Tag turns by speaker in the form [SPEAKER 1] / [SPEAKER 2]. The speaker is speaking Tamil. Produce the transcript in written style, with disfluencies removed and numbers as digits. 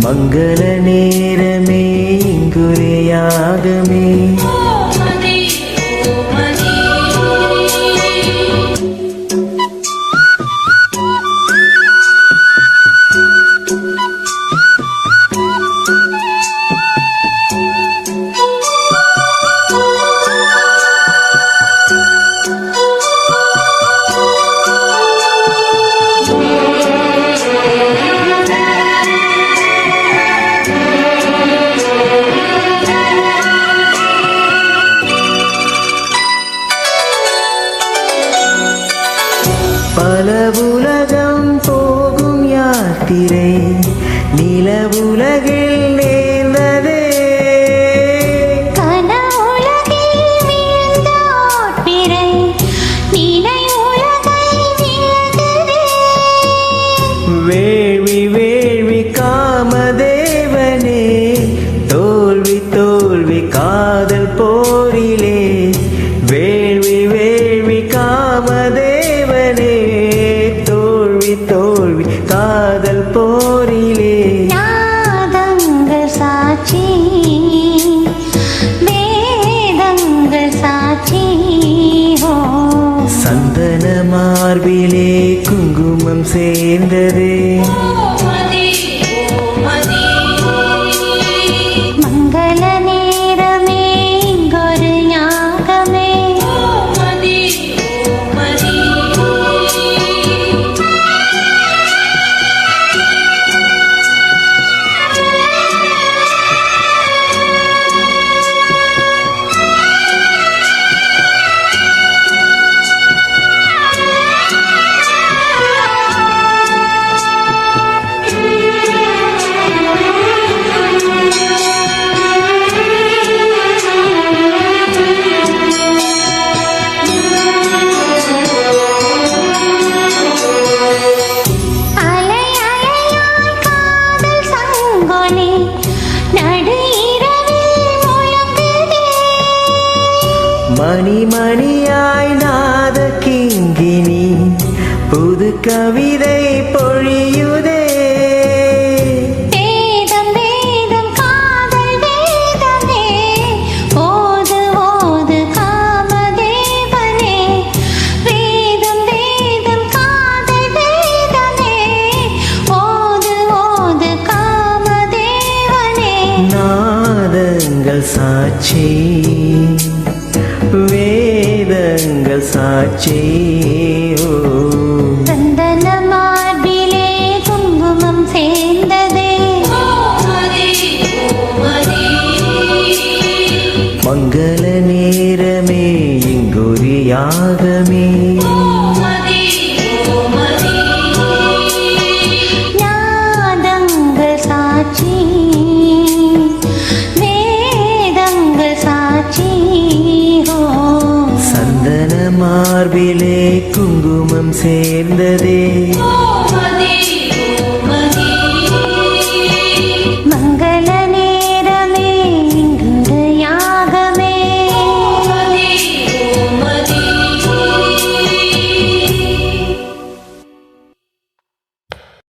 [SPEAKER 1] மங்கள நேரமே இங்குரே யாகமே பல உலகம் போகும் யாத்திரை நிலவுலகில் நேர்ந்ததே
[SPEAKER 2] கனவுலகில் வீழ்ந்த ஓட்பிறை நிலை உலகை வீழ்ந்ததே
[SPEAKER 1] வேள்வி வேள்வி காமதேவனே தோல்வி தோல்வி காதல் போரிலே வேள்வி வேள்வி காமதேவனே தோல்வி தோல்வி காதல் போரிலே
[SPEAKER 2] நாதங்கள் சாட்சி வேதங்கள் சாட்சி
[SPEAKER 1] சந்தன மார்பிலே குங்குமம் சேர்ந்ததே
[SPEAKER 2] மங்கள நேரமே இங்கொரு யாகமே
[SPEAKER 1] மணி மணியாய் நாத கிங்கினி புது கவிதை பொழியுதே
[SPEAKER 2] வேதம் வேதம் காதல் வேதமே ஓது ஓது காமதேவனே வேதம் வேதம் காதல் வேதமே ஓது ஓது காமதேவனே
[SPEAKER 1] நாதங்கள் சாட்சி வேதங்கள் சாட்சி
[SPEAKER 2] சந்தன மார்பிலே குங்குமம் சேர்ந்ததே
[SPEAKER 1] மங்கள நேரமே இங்கொரு யாகமே
[SPEAKER 2] நாதங்கள் சாட்சி வேதங்கள் சாட்சி
[SPEAKER 1] சந்தன மார்பிலே குங்குமம் சேர்ந்ததே